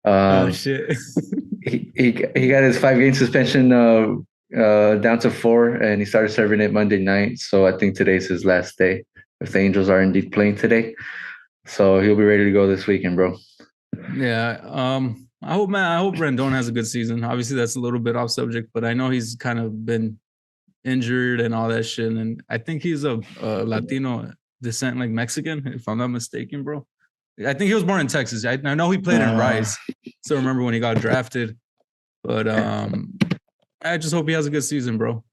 Oh Um, shit. he got his 5-game suspension down to 4, and he started serving it Monday night. So I think today's his last day. If the Angels are indeed playing today, so he'll be ready to go this weekend, bro. Yeah. I hope, man. I hope Rendon has a good season. Obviously, that's a little bit off subject, but I know he's kind of been injured and all that shit. And I think he's a Latino descent, like Mexican, if I'm not mistaken, bro. I think he was born in Texas. I know he played in Rice. So remember when he got drafted. But I just hope he has a good season, bro.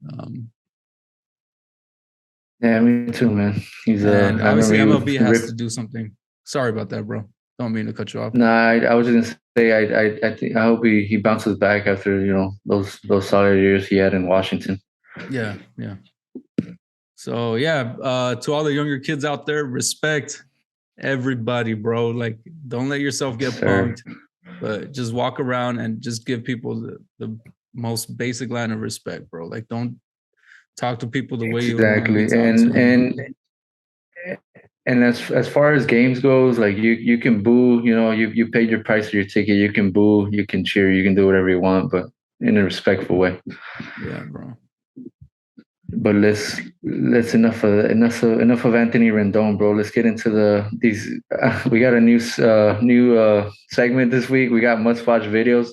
Yeah, me too, man. And I remember obviously he MLB has to ripped. do something. Sorry about that, bro. Don't mean to cut you off. Nah, I was just gonna say I hope he bounces back after those solid years he had in Washington. Yeah, yeah. So yeah, to all the younger kids out there, respect everybody, bro. Like, don't let yourself get punked, but just walk around and just give people the most basic line of respect, bro. Like, don't talk to people the way you want to be Exactly, talked to. And as far as games goes, like you can boo, you paid your price for your ticket. You can boo, you can cheer, you can do whatever you want, but in a respectful way. Yeah, bro. But let's enough of Anthony Rendon, bro. Let's get into these. We got a new segment this week. We got must watch videos.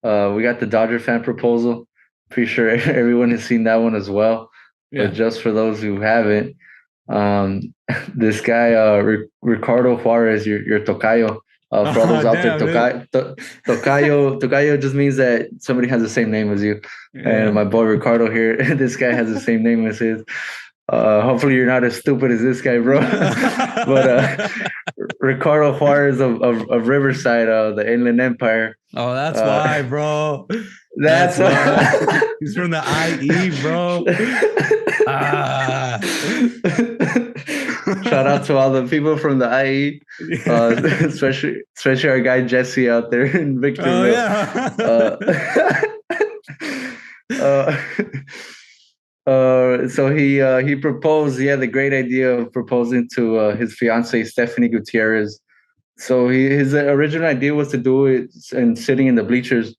We got the Dodger fan proposal. Pretty sure everyone has seen that one as well. Yeah. But just for those who haven't, this guy Ricardo Juarez, your tocayo. For all those out there, tocayo just means that somebody has the same name as you. Yeah. And my boy Ricardo here, this guy has the same name as his. Hopefully you're not as stupid as this guy, bro. But Ricardo Juarez of Riverside, the Inland Empire. Oh, that's why, bro. That's why. He's from the IE, bro. Shout out to all the people from the IE, especially our guy Jesse out there in Victorville. So he proposed. He had the great idea of proposing to his fiancée Stephanie Gutierrez. So his original idea was to do it and sitting in the bleachers,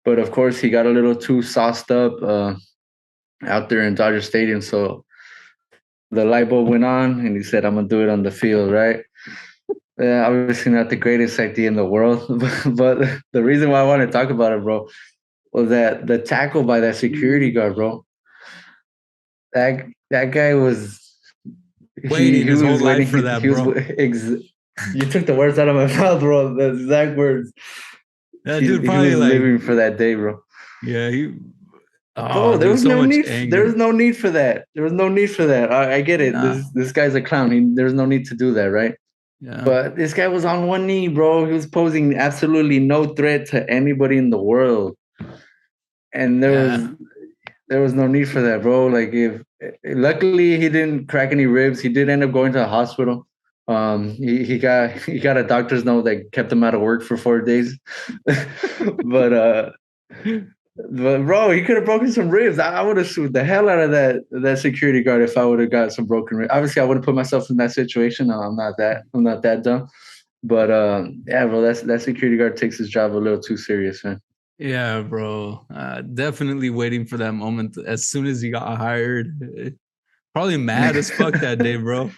but of course he got a little too sauced up out there in Dodger Stadium. So the light bulb went on, and he said, "I'm gonna do it on the field, right?" Yeah, obviously not the greatest idea in the world, but the reason why I want to talk about it, bro, was that the tackle by that security guard, bro. That guy was waiting his whole life for that, bro. You took the words out of my mouth, bro. The exact words. That dude probably was living for that day, bro. Yeah, there was no need. There was no need for that. There was no need for that. I get it. Nah. This guy's a clown. There's no need to do that, right? Yeah. But this guy was on one knee, bro. He was posing absolutely no threat to anybody in the world, and there was no need for that, bro. Like, luckily he didn't crack any ribs. He did end up going to the hospital. He got a doctor's note that kept him out of work for 4 days. But bro, he could have broken some ribs. I would have sued the hell out of that security guard if I would have got some broken ribs. Obviously, I wouldn't put myself in that situation. I'm not that dumb. But yeah, bro, that security guard takes his job a little too serious, man. Yeah, bro. Definitely waiting for that moment as soon as he got hired. Probably mad as fuck that day, bro.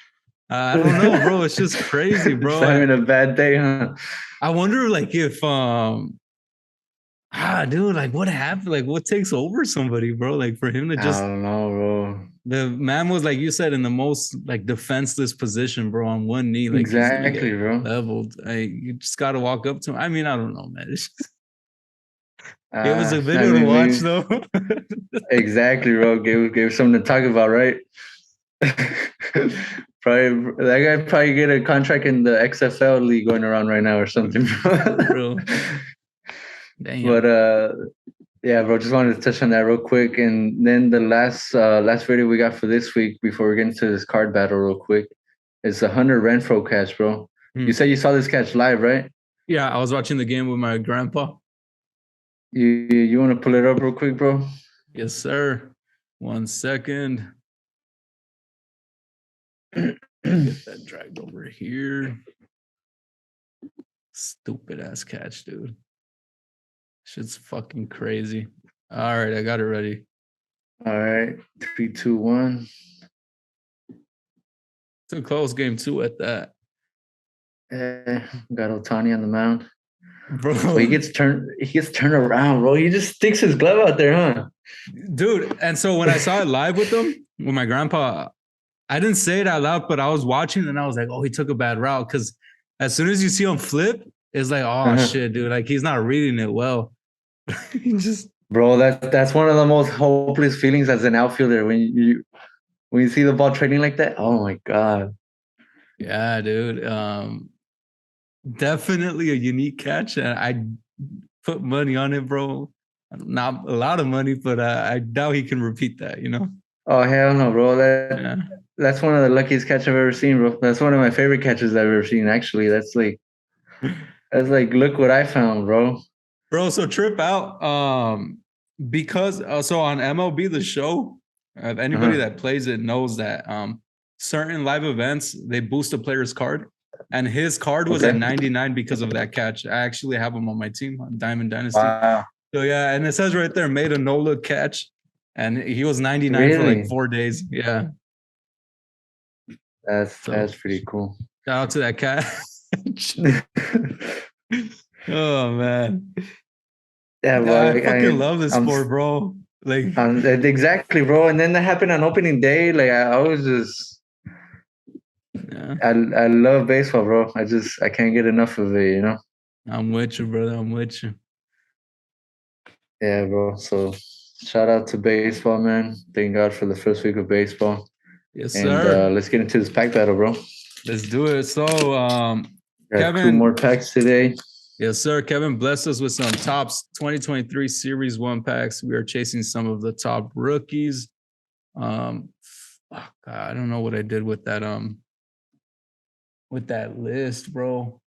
I don't know, bro. It's just crazy, bro. Just having a bad day, huh? I wonder, like, if dude, like, what happened? Like, what takes over somebody, bro? Like, for him to just, I don't know, bro. The man was, like you said, in the most like defenseless position, bro, on one knee. Like, exactly, bro. Leveled. You just got to walk up to him. I mean, I don't know, man. It's just, it was a video to watch, though. Exactly, bro. Gave something to talk about, right? Probably that guy get a contract in the XFL league going around right now or something, bro. Damn. But yeah, bro. Just wanted to touch on that real quick, and then the last video we got for this week before we get into this card battle real quick is the Hunter Renfroe catch, bro. You said you saw this catch live, right? Yeah, I was watching the game with my grandpa. You want to pull it up real quick, bro? Yes, sir. 1 second. Get that dragged over here. Stupid ass catch, dude. Shit's fucking crazy. All right, I got it ready. All right, 3, 2, 1. It's a close game too at that. Got Ohtani on the mound. Bro, so he gets turned around, bro. He just sticks his glove out there, huh? Dude, and so when I saw it live with my grandpa, I didn't say it out loud, but I was watching and I was like, oh, he took a bad route. Because as soon as you see him flip, it's like, oh, shit, dude. Like, he's not reading it well. He just... Bro, that's one of the most hopeless feelings as an outfielder when you see the ball trailing like that. Oh, my God. Yeah, dude. Definitely a unique catch. And I put money on it, bro. Not a lot of money, but I doubt he can repeat that, you know? Oh, hell no, bro. That's one of the luckiest catches I've ever seen, bro. That's one of my favorite catches I've ever seen, actually. That's like, look what I found, bro. Bro, so trip out. Because, so on MLB The Show, if anybody that plays it knows that certain live events, they boost a player's card. And his card was at 99 because of that catch. I actually have him on my team on Diamond Dynasty. Wow. So yeah, and it says right there, made a no-look catch. And he was 99 for Really? like 4 days. Yeah. That's pretty cool. Shout out to that catch. Oh man. Yeah, bro. I fucking love this sport, bro. Like exactly, bro. And then that happened on opening day. Like I was just, yeah. I love baseball, bro. I can't get enough of it, you know. I'm with you, brother. I'm with you. Yeah, bro. So shout out to baseball, man. Thank God for the first week of baseball. Yes, and, sir. Let's get into this pack battle, bro. Let's do it. So, Kevin, 2 more packs today. Yes, sir. Kevin blessed us with some Topps 2023 Series 1 packs. We are chasing some of the top rookies. God, I don't know what I did with that list, bro.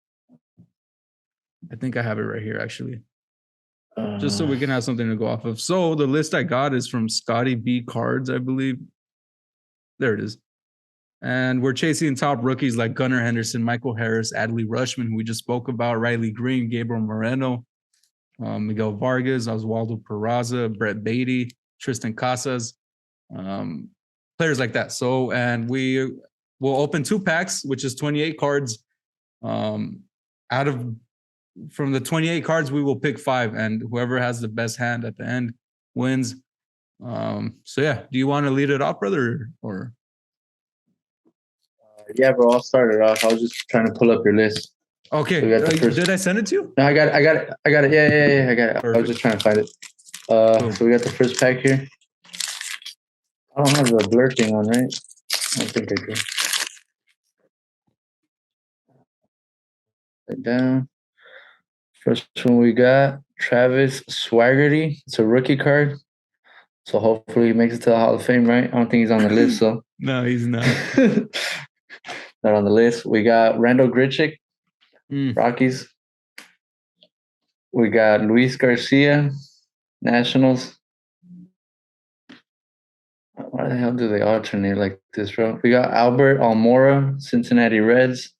I think I have it right here, actually. Just so we can have something to go off of. So the list I got is from Scotty B Cards, I believe. There it is. And we're chasing top rookies like Gunnar Henderson, Michael Harris, Adley Rutschman, who we just spoke about, Riley Green, Gabriel Moreno, Miguel Vargas, Oswaldo Peraza, Brett Beatty, Tristan Casas, players like that. So, and we will open 2 packs, which is 28 cards. From the 28 cards, we will pick 5, and whoever has the best hand at the end wins. So yeah, do you want to lead it off, brother, or? Yeah, bro. I'll start it off. I was just trying to pull up your list. Okay. So did I send it to you? No, I got it. Yeah, I got it. Perfect. I was just trying to find it. Cool. So we got the first pack here. I don't have the blur thing on, right? I don't think I do. Put down. First one we got Travis Swaggerty. It's a rookie card. So hopefully he makes it to the Hall of Fame, right? I don't think he's on the list, so. No, he's not. Not on the list. We got Rendon Grichuk, Rockies. We got Luis Garcia, Nationals. Why the hell do they alternate like this, bro? We got Albert Almora, Cincinnati Reds.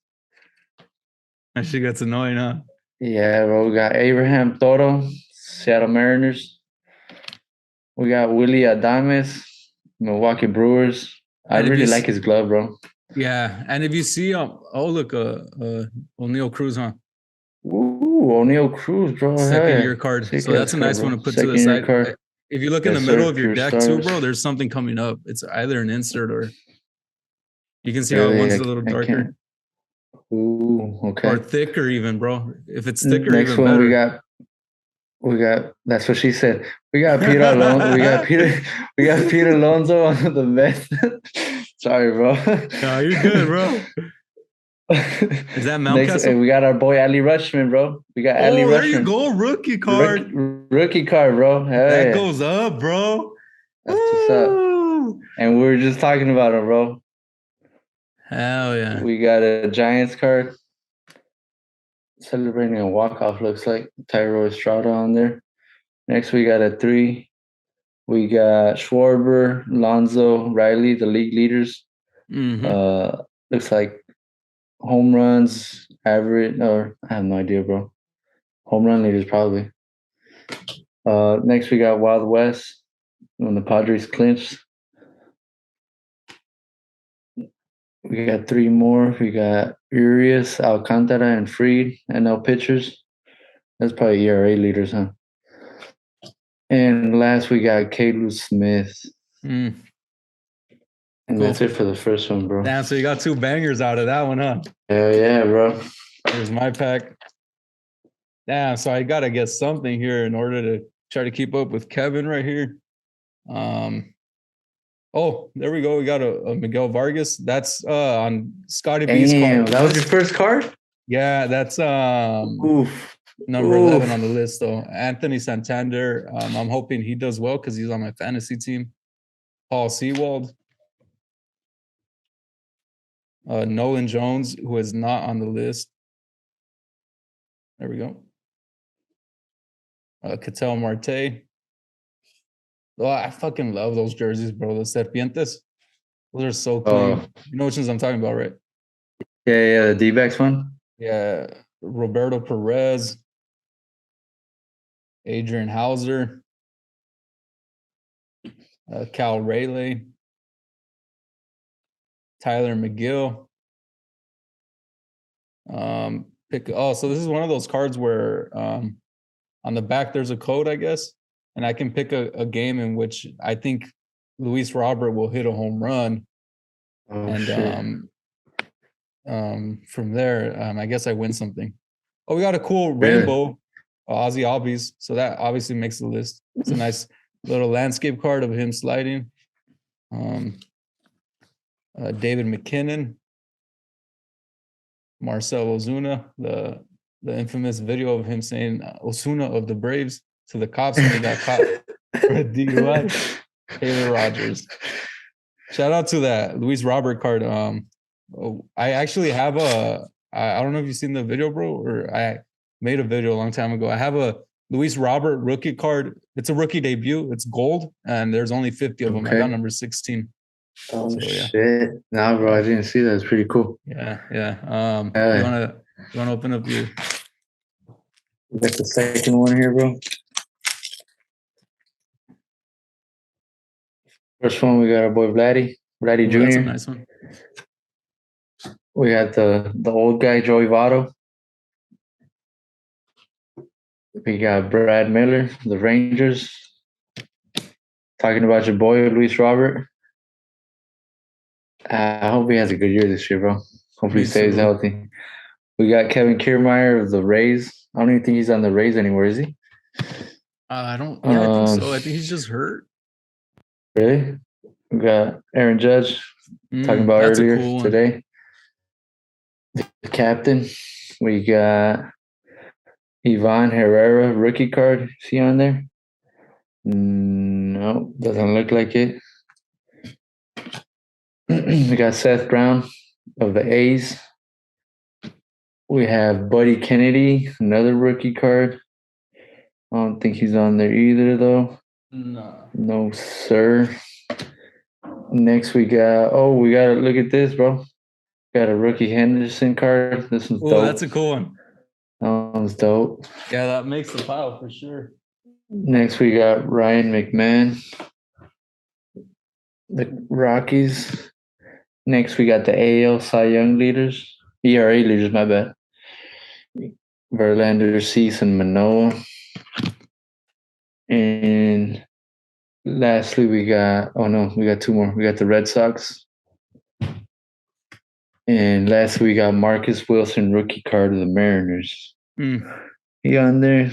That shit gets annoying, huh? Yeah, bro. We got Abraham Toro, Seattle Mariners. We got Willie Adames, Milwaukee Brewers. I really like his glove, bro. Yeah, and if you see, look, O'Neal Cruz, huh? Ooh, O'Neal Cruz, bro. Second year card. So that's a nice one to put to the side. Card. If you look in the middle of your deck too, bro, there's something coming up. It's either an insert or you can see how one's a little darker. Ooh, okay. Or thicker even, bro. If it's thicker, next even one better. We got. That's what she said. We got Peter Alonso. We got Peter Alonso on the Mets. Sorry, bro. No, you're good, bro. Is that Mountcastle? We got our boy Adley Rutschman, bro. We got Adley Rutschman. There you go, rookie card. Rookie card, bro. That goes up, bro. That's what's up. And we were just talking about him, bro. Hell yeah. We got a Giants card. Celebrating a walk-off, looks like. Tyro Estrada on there. Next, we got a 3. We got Schwarber, Lonzo, Riley, the league leaders. Looks like home runs, average, or I have no idea, bro. Home run leaders, probably. Next, we got Wild West when the Padres clinched. We got 3 more. We got Urias, Alcantara, and Freed, NL pitchers. That's probably ERA leaders, huh? And last, we got Kalu Smith. And that's it for the first one, bro. Damn, so you got 2 bangers out of that one, huh? Hell yeah, bro. Here's my pack. Damn, so I got to get something here in order to try to keep up with Kevin right here. Oh, there we go. We got a Miguel Vargas. That's on Scotty B's card. That was your first card? Yeah, that's number 11 on the list, though. Anthony Santander. I'm hoping he does well because he's on my fantasy team. Paul Sewald. Nolan Jones, who is not on the list. There we go. Ketel Marte. Oh, I fucking love those jerseys, bro. The Serpientes. Those are so Oh, clean. You know which ones I'm talking about, right? yeah, the D-backs one. Yeah, Roberto Perez, Adrian Hauser, Cal Rayleigh, Tyler McGill. So this is one of those cards where on the back there's a code, I guess, and I can pick a game in which I think Luis Robert will hit a home run, Oh and shit! from there, I guess I win something. Oh, we got a cool Really? rainbow, Ozzy Albies, so that obviously makes the list. It's a nice little landscape card of him sliding. David McKinnon, Marcel Ozuna, the infamous video of him saying Osuna of the Braves to the cops when he got caught for a DUI. Taylor Rogers. Shout out to that Luis Robert card. I actually have I don't know if you've seen the video, bro, or I made a video a long time ago. I have a Luis Robert rookie card. It's a rookie debut. It's gold, and there's only 50 of them. I got number 16. Oh So, yeah. shit! Nah, bro, I didn't see that. It's pretty cool. Yeah. You wanna open up your? That's the second one here, bro. First one, we got our boy Vladdy Ooh, Jr. that's a nice one. We got the old guy Joey Votto. We got Brad Miller, the Rangers. Talking about your boy Luis Robert. I hope he has a good year this year, bro. Hopefully he stays healthy. We got Kevin Kiermaier of the Rays. I don't even think he's on the Rays anymore, is he? I don't. Yeah, I think so. I think he's just hurt. Really? We got Aaron Judge. Talking about earlier today. The captain. We got Ivan Herrera, rookie card. Is he on there? No, doesn't look like it. We got Seth Brown of the A's. We have Buddy Kennedy, another rookie card. I don't think he's on there either, though. No, sir. Next, we got to look at this, bro. Got a rookie Henderson card. This one's dope. That's a cool one. That one's dope. Yeah, that makes the pile for sure. Next, we got Ryan McMahon, the Rockies. Next, we got the AL Cy Young leaders. ERA leaders, my bad. Verlander, Cease, and Manoa. And lastly, we got two more. We got the Red Sox. And lastly, we got Marcus Wilson, rookie card of the Mariners. He on there?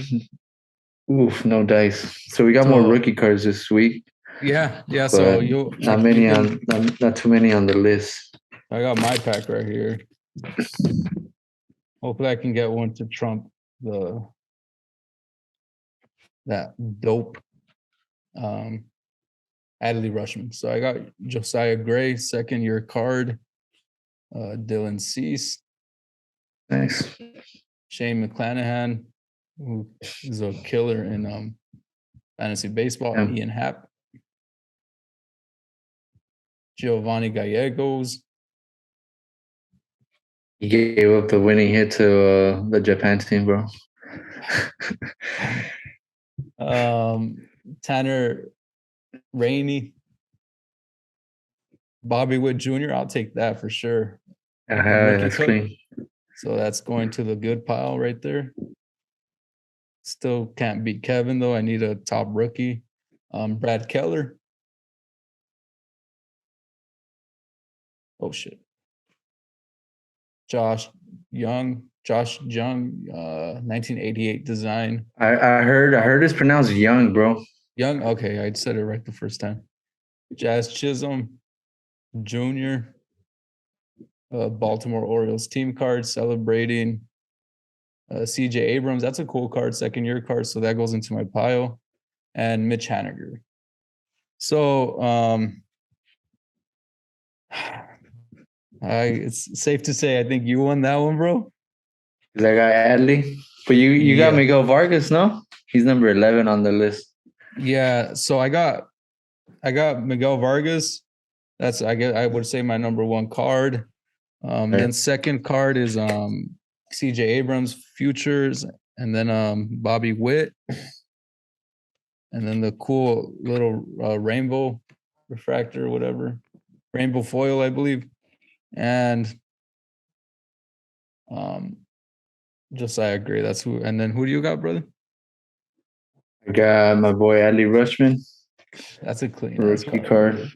Oof, no dice. So we got more rookie cards this week. Yeah. So you not too many on the list. I got my pack right here. Hopefully, I can get one to trump that dope Adley Rushman. So I got Josiah Gray, second year card. Dylan Cease. Nice. Shane McClanahan, who is a killer in fantasy baseball. Yeah. Ian Happ. Giovanni Gallegos. He gave up the winning hit to the Japan team, bro. Tanner Rainey. Bobby Witt Jr., I'll take that for sure. That's clean. So that's going to the good pile right there. Still can't beat Kevin, though. I need a top rookie. Brad Keller. Oh, shit. Josh Young, 1988 design. I heard it's pronounced Young, bro. Young? Okay, I said it right the first time. Jazz Chisholm Jr., Baltimore Orioles team card celebrating CJ Abrams. That's a cool card, second year card. So that goes into my pile. And Mitch Haniger. So it's safe to say I think you won that one, bro. That guy Adley. But you got Miguel Vargas, no? He's number 11 on the list. Yeah. So I got Miguel Vargas. That's I would say my number one card. Then second card is CJ Abrams Futures, and then Bobby Witt, and then the cool little rainbow refractor or whatever, rainbow foil, I believe, and Josiah Gray. That's who. And then who do you got, brother? I got my boy Adley Rushman. That's a clean rookie card.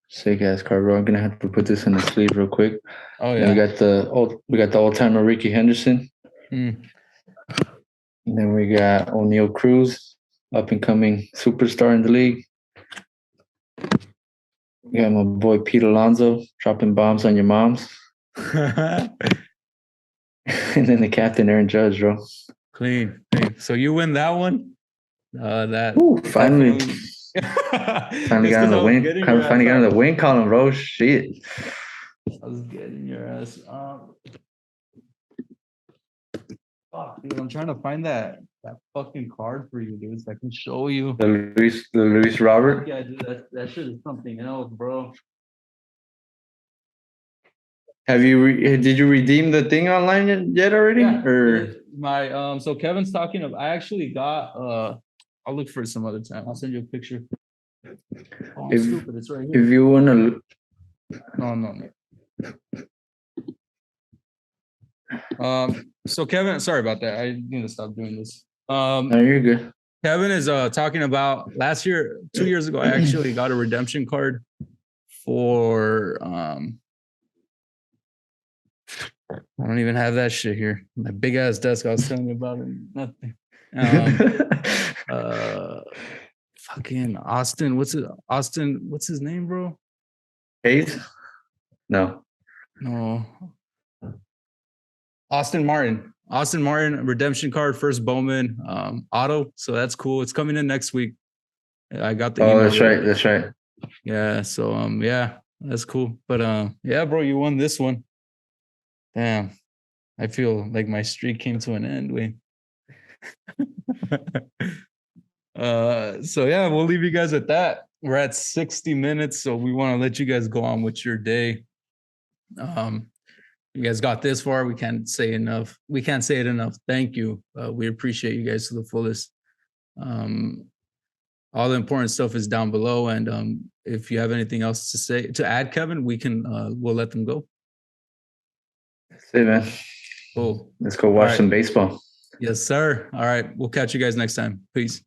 Sick ass card, bro. I'm gonna have to put this in the sleeve real quick. Oh yeah. And we got the old timer Ricky Henderson. Mm. And then we got O'Neal Cruz, up and coming superstar in the league. We got my boy Pete Alonso dropping bombs on your moms. And then the captain Aaron Judge, bro. Clean. So you win that one. Finally. Finally got on the win. Finally got on the win column, bro. Shit. I was getting your ass. Fuck, dude, I'm trying to find that fucking card for you, dude, so I can show you. The Luis Robert. Yeah, dude, that shit is something else, bro. Did you redeem the thing online yet already? Yeah, or my so Kevin's talking of. I actually got I'll look for it some other time. I'll send you a picture. Oh, I'm stupid. It's right here. If you wanna No. So Kevin, sorry about that. I need to stop doing this. No, you're good. Kevin is talking about 2 years ago, I actually got a redemption card for I don't even have that shit here. My big ass desk I was telling you about it. Nothing. Fucking Austin. What's his name, bro? Hayes? No. Austin Martin, redemption card, first Bowman, auto. So that's cool. It's coming in next week. I got the email. That's right. Yeah. So yeah, that's cool. But yeah, bro, you won this one. Damn. I feel like my streak came to an end. So yeah, we'll leave you guys at that. We're at 60 minutes, so we want to let you guys go on with your day. You guys got this far. We can't say enough. We can't say it enough. Thank you. We appreciate you guys to the fullest. All the important stuff is down below. And if you have anything else to add, Kevin, we'll let them go. That's it, man. Cool. Let's go watch some baseball. Yes, sir. All right. We'll catch you guys next time. Peace.